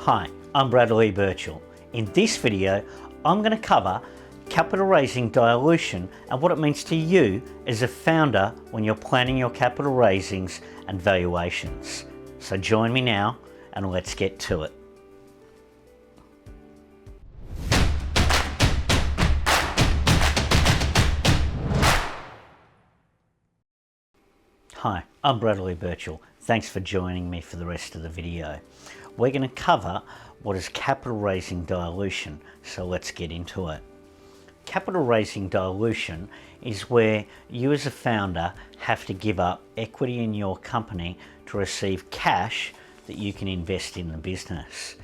Hi, I'm Birchall. In this video, I'm going to cover capital raising dilution and what it means to you as a founder when you're planning your capital raisings and valuations. So join me now and let's get to it. Hi, I'm Birchall. Thanks for joining me for the rest of the video. We're going to cover what is capital raising dilution, so let's get into it. Capital raising dilution is where you as a founder have to give up equity in your company to receive cash that you can invest in the business.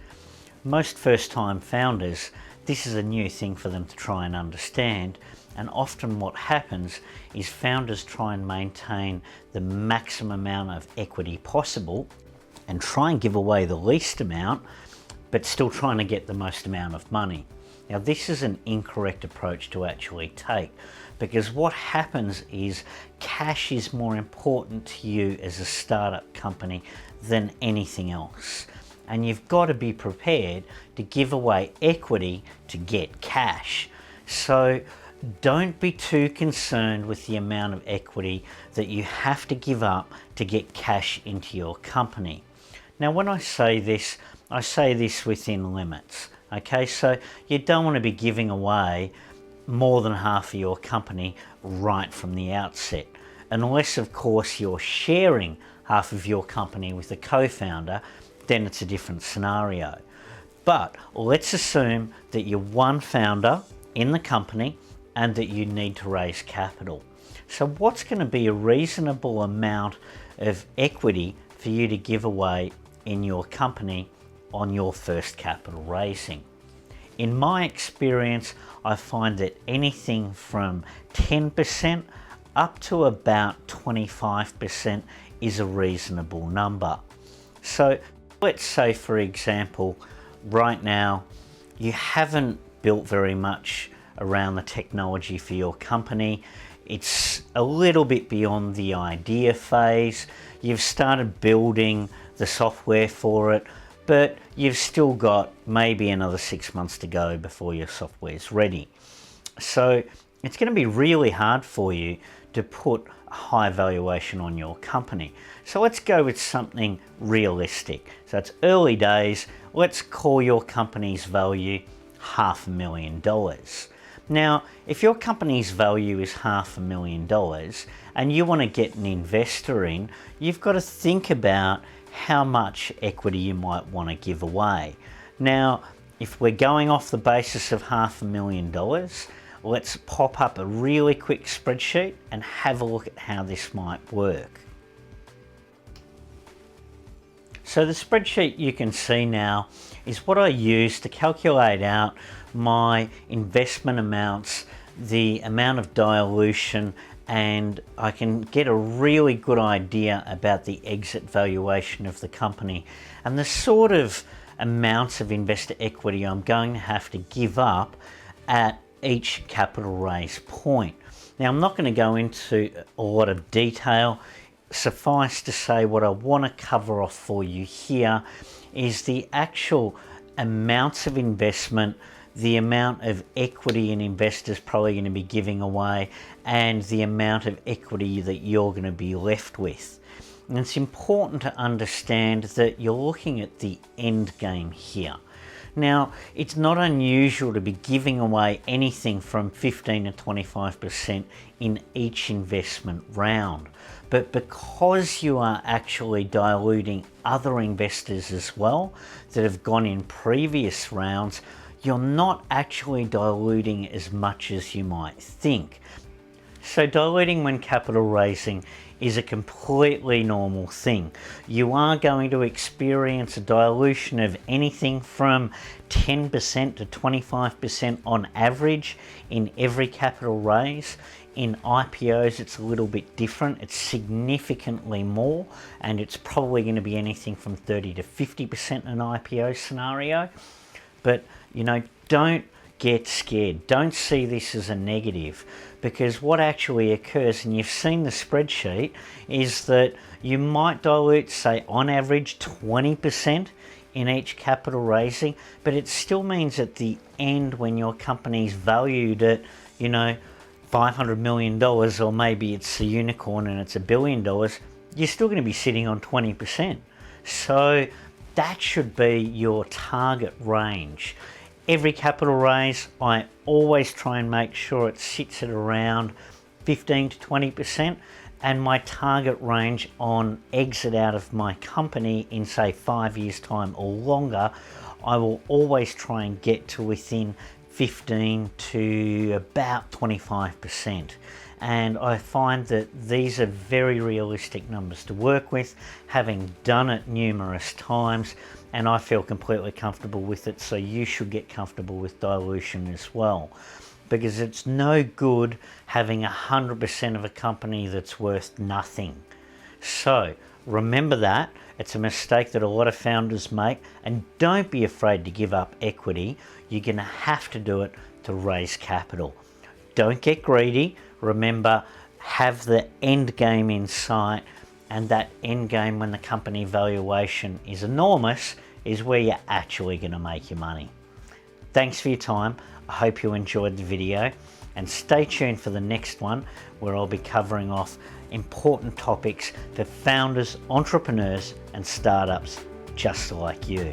Most first-time founders, this is a new thing for them to try and understand, and often what happens is founders try and maintain the maximum amount of equity possible and try and give away the least amount, but still trying to get the most amount of money. Now, this is an incorrect approach to actually take, because what happens is cash is more important to you as a startup company than anything else. And you've got to be prepared to give away equity to get cash. So don't be too concerned with the amount of equity that you have to give up to get cash into your company. Now, when I say this within limits. Okay, so you don't want to be giving away more than half of your company right from the outset, unless of course you're sharing half of your company with a co-founder, then it's a different scenario. But let's assume that you're one founder in the company and that you need to raise capital. So what's going to be a reasonable amount of equity for you to give away in your company on your first capital raising? In my experience, I find that anything from 10% up to about 25% is a reasonable number. So let's say, for example, right now you haven't built very much around the technology for your company. It's a little bit beyond the idea phase. You've started building the software for it, but you've still got maybe another 6 months to go before your software is ready. So it's going to be really hard for you to put a high valuation on your company. So let's go with something realistic. So it's early days. Let's call your company's value $500,000. Now, if your company's value is $500,000 and you want to get an investor in, you've got to think about how much equity you might want to give away. Now, if we're going off the basis of $500,000, let's pop up a really quick spreadsheet and have a look at how this might work. So the spreadsheet you can see now is what I use to calculate out my investment amounts, the amount of dilution, and I can get a really good idea about the exit valuation of the company and the sort of amounts of investor equity I'm going to have to give up at each capital raise point. Now, I'm not going to go into a lot of detail. Suffice to say, what I want to cover off for you here is the actual amounts of investment, the amount of equity an investor's probably going to be giving away, and the amount of equity that you're going to be left with. And it's important to understand that you're looking at the end game here. Now, it's not unusual to be giving away anything from 15 to 25% in each investment round. But because you are actually diluting other investors as well that have gone in previous rounds, you're not actually diluting as much as you might think. So diluting when capital raising is a completely normal thing. You are going to experience a dilution of anything from 10% to 25% on average in every capital raise. In IPOs, it's a little bit different. It's significantly more, and it's probably going to be anything from 30 to 50% in an IPO scenario. But, you know, don't get scared. Don't see this as a negative, because what actually occurs, and you've seen the spreadsheet, is that you might dilute, say, on average 20% in each capital raising, but it still means at the end, when your company's valued at, you know, $500 million, or maybe it's a unicorn and it's $1 billion, you're still going to be sitting on 20%. So that should be your target range. Every capital raise, I always try and make sure it sits at around 15 to 20%, and my target range on exit out of my company in, say, 5 years time or longer, I will always try and get to within 15 to about 25%. And I find that these are very realistic numbers to work with, having done it numerous times, and I feel completely comfortable with it. So you should get comfortable with dilution as well, because it's no good having 100% of a company that's worth nothing. So remember that. It's a mistake that a lot of founders make, and don't be afraid to give up equity. You're going to have to do it to raise capital. Don't get greedy. Remember, have the end game in sight, and that end game, when the company valuation is enormous, is where you're actually going to make your money. Thanks for your time. I hope you enjoyed the video, and stay tuned for the next one, where I'll be covering off important topics for founders, entrepreneurs and startups just like you.